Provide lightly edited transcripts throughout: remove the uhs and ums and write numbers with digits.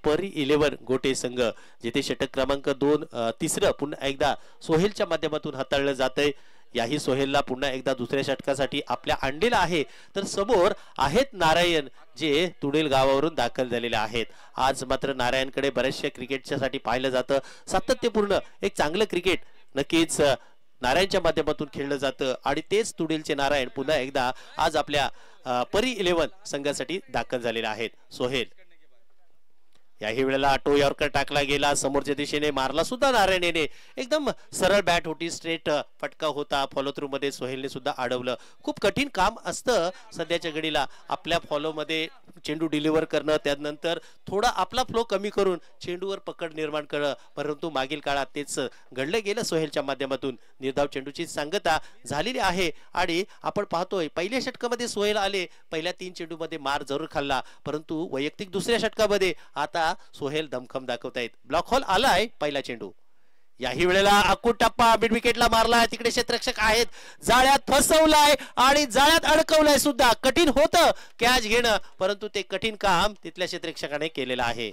परी 11 गोटे संघ, जिथे षटक क्रमांक 2 तिसरं पुन्हा एकदा सोहेलच्या माध्यमातून हाताळलं जातंय. याही सोहेलला पुन्हा एकदा दुसऱ्या षटकासाठी आपल्या आणलेला आहे. तर समोर आहेत नारायण, जे तुडेल गावावरून दाखल झालेले आहेत. आज मात्र नारायणकडे बऱ्याचशा क्रिकेटच्यासाठी पाहिलं जातं. सातत्यपूर्ण एक चांगलं क्रिकेट नक्कीच नारायणच्या माध्यमातून खेळलं जातं आणि तेच तुडेलचे नारायण पुन्हा एकदा आज आपल्या परी 11 संघासाठी दाखल झालेले आहेत. सोहेल याही वेळेला टो यॉर्कर टाकला गेला, समोरच्या दिशेने मारला सुद्धा नारायणने. एकदम सरळ बॅट होती, स्ट्रेट फटका होता. फॉलो थ्रू मध्ये सोहेलने सुद्धा अडवलं. खूप कठीण काम असतं सध्याच्या घडीला आपल्या फॉलो मध्ये चेंडू डिलिव्हर करणं, त्यानंतर थोडा आपला फ्लो कमी करून चेंडूवर पकड निर्माण करणं. परंतु मागील काळात तेच घडलं गेलं. सोहेलच्या माध्यमातून निर्धाव चेंडूची सांगता झालेली आहे आणि आपण पाहतोय पहिल्या षटकामध्ये सोहेल आले, पहिल्या 3 चेंडूमध्ये मार जरूर खाल्ला, परंतु वैयक्तिक दुसऱ्या षटकामध्ये आता सोहेल दमखम दाखवतायत. ब्लॉक हॉल आलाय पहिला चेंडू. याही वेळेला अकूट टप्पा मिड विकेटला मारलाय. तिकडे क्षेत्ररक्षक आहेत, जाळ्यात फसवलाय आणि जाळ्यात अडकवलाय सुद्धा. कठीण होतं कॅच घेणं, परंतु ते कठीण काम तिथल्या क्षेत्ररक्षकाने केलेलं आहे.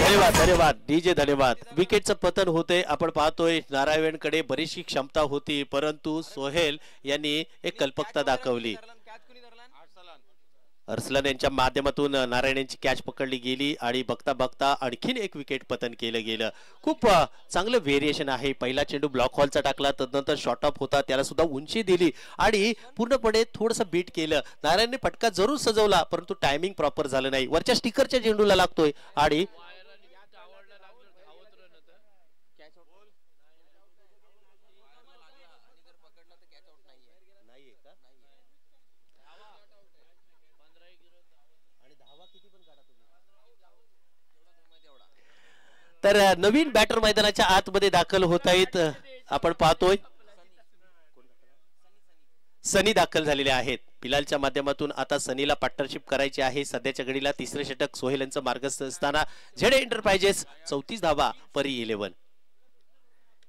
धन्यवाद धन्यवाद डीजे, धन्यवाद. विकेटचं पतन होते. आपण पाहतोय नारायणकडे बरीचशी क्षमता होती, परंतु सोहेल यांनी एक कल्पकता दाखवली. अर्सलन यांच्या माध्यमातून नारायण यांची कॅच पकडली गेली आणि बघता बघता आणखीन एक विकेट पतन केलं गेलं. खूप चांगलं व्हेरिएशन आहे. पहिला चेंडू ब्लॉक हॉलचा टाकला, तदनंतर शॉर्ट ऑफ होता, त्याला सुद्धा उंची दिली आणि पूर्णपणे थोडंसं बीट केलं. नारायणने फटका जरूर सजवला, परंतु टायमिंग प्रॉपर झालं नाही. वरच्या स्टिकरच्या चेंडूला लागतोय आणि तर नवीन बॅटर मैदानाच्या आतमध्ये दाखल होत आहेत. आपण पाहतोय सनी दाखल झालेले आहेत. बिलालच्या माध्यमातून आता सनीला पार्टनरशिप करायची आहे. सध्याच्या घडीला तिसरे षटक सोहेल यांचं मार्गस्थ असताना झेड एंटरप्राइजेस 34 धावा परी 11.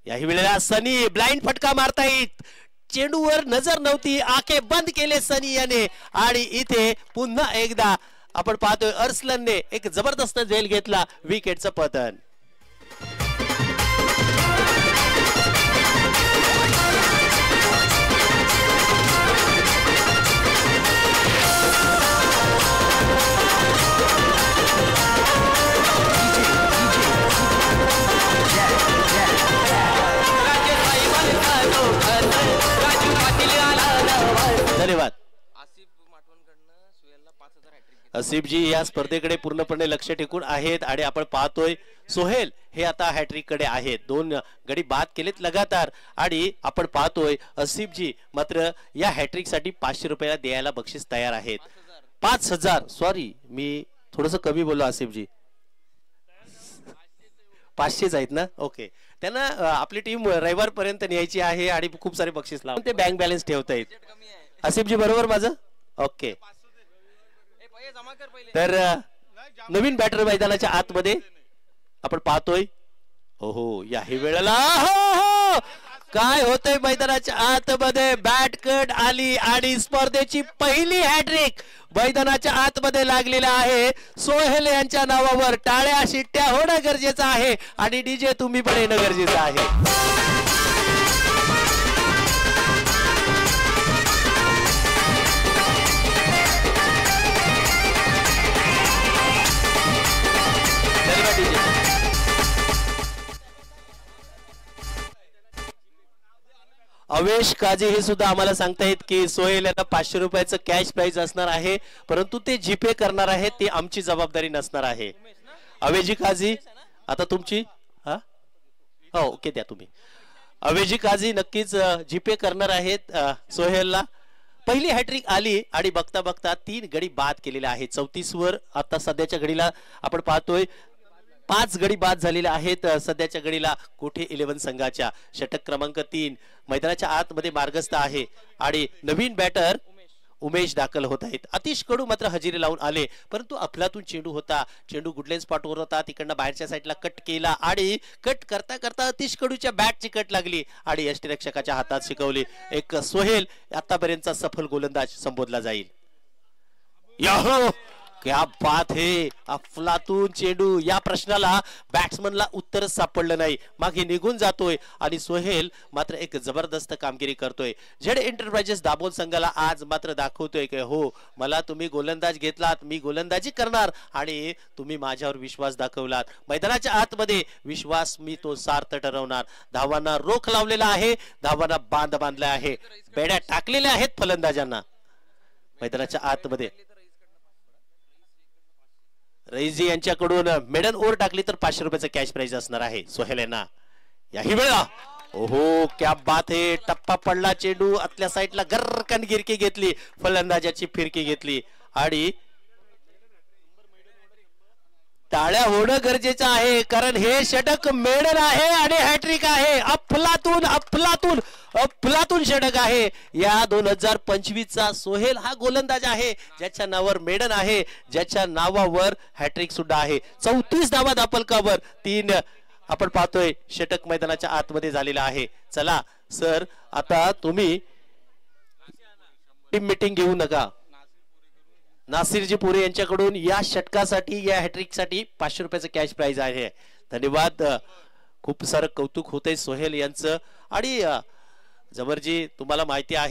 याही वेळेला सनी ब्लाइंड फटका मारतायत. चेंडूवर नजर नव्हती, आखे बंद केले सनी याने आणि इथे पुन्हा एकदा आपण पाहतोय अर्सलनने एक जबरदस्त झेल घेतला. विकेटचं पतन. धन्यवाद. आसिफजी या स्पर्धेकडे पूर्णपणे लक्ष टेकून आहेत आणि आपण पाहतोय सोहेल हे आता हॅट्रिक कडे आहेत. 2 गडी बाद केलेत लगातार आणि आपण पाहतोय आसिफजी मात्र या हॅट्रिक साठी 500 रुपयाला द्यायला बक्षीस तयार आहेत. 5000 सॉरी मी थोडस कमी बोललो आसिफजी, 500च आहेत ना. ओके, त्यांना आपली टीम रविवार पर्यंत न्यायची आहे आणि खूप सारे बक्षीस लावून ते बँक बॅलन्स ठेवता येत. आसिफजी बरोबर माझं? ओके. तर नवीन बॅटर मैदानाच्या आतमध्ये आपण पाहतोय. हो याही वेळेला काय होतंय मैदानाच्या आतमध्ये. बॅट कट आली आणि स्पर्धेची पहिली हॅट्रिक मैदानाच्या आतमध्ये लागलेला आहे. सोहेल यांच्या नावावर टाळ्या शिट्ट्या होणं गरजेचं आहे आणि डीजे तुम्ही पण येणं गरजेचं आहे. अवेश काजी हे सुद्धा आम्हाला सांगतायत की सोहेल यांना 500 रुपयाचं कॅश प्राइज असणार आहे, परंतु ते जीपे करणार आहे, ती आमची जबाबदारी नसणार आहे. अवेजी काजी आता तुमची हो ओके द्या तुम्ही. अवेजी काजी नक्कीच जीपे करणार आहेत सोहेलला. पहिली हॅट्रिक आली आणि बघता बघता 3 गडी बाद केलेले आहेत. 34 वर आता सध्याच्या घडीला आपण पाहतोय 5 गडी बाद झालेले आहेत सध्याच्या घडीला कोठे 11 संघाच्या. षटक क्रमांक 3 मैदानाच्या आतमध्ये मार्गस्थ आहे आणि नवीन बॅटर उमेश दाखल होत आहेत. आतिश कडू मात्र हजेरी लावून आले, परंतु अफलातून चेंडू होता. चेंडू गुडलेन स्पॉटवर होता, तिकडनं बाहेरच्या साईडला कट केला आणि कट करता करता आतिश कडूच्या बॅटची कट लागली आणि यष्टीरक्षकाच्या हातात शिकवली. एक सोहेल आतापर्यंतचा सफल गोलंदाज संबोधला जाईल. याहो क्या बात है, अफलातून चेंडू. या प्रश्नाला बॅट्समनला उत्तर सापडलं नाही, मागे निघून जातोय आणि सोहेल मात्र एक जबरदस्त कामगिरी करतोय. झेड एंटरप्राइजेस दाभोळ संघाला आज मात्र दाखवतोय की हो, मला तुम्ही गोलंदाज घेतलात, मी गोलंदाजी करणार आणि तुम्ही माझ्यावर विश्वास दाखवलात. मैदानाच्या आतमध्ये विश्वास मी तो सार्थ ठरवणार. धावांना रोख लावलेला आहे, धावांना बांध बांधला आहे, बेड्या टाकलेल्या आहेत फलंदाजांना. मैदानाच्या आतमध्ये रईसजी यांच्याकडून मेडन ओव्हर टाकली तर 500 रुपयाचं कॅश प्राइज असणार आहे सोहेल यांना. याही वेळा ओहो क्या बात है, टप्पा पडला, चेंडू आतल्या साईडला गरकन गिरकी घेतली, फलंदाजाची फिरकी घेतली आणि टाळ्या होणं गरजेचं आहे, कारण हे षटक मेडन आहे आणि हॅट्रिक आहे. अफलातून अफलातून अफलातून षटक आहे. या 2025 चा सोहेल हा गोलंदाज आहे ज्याच्या नावावर मेडन आहे, ज्याच्या नावावर हॅट्रिक सुद्धा आहे. 34 धावा दापलकावर 3 आपण पाहतोय षटक मैदानाच्या आतमध्ये झालेला आहे. चला सर, आता तुम्ही टीम मीटिंग घेऊ नका. नासिरजी पुरे यांच्याकडून या षटकासाठी, या हॅट्रिक साठी 500 रुपयाचं कॅश प्राइज आहे. धन्यवाद. खूप सारं कौतुक होतंय सोहेल यांचं. आणि जबरजी, तुम्हाला माहिती आहे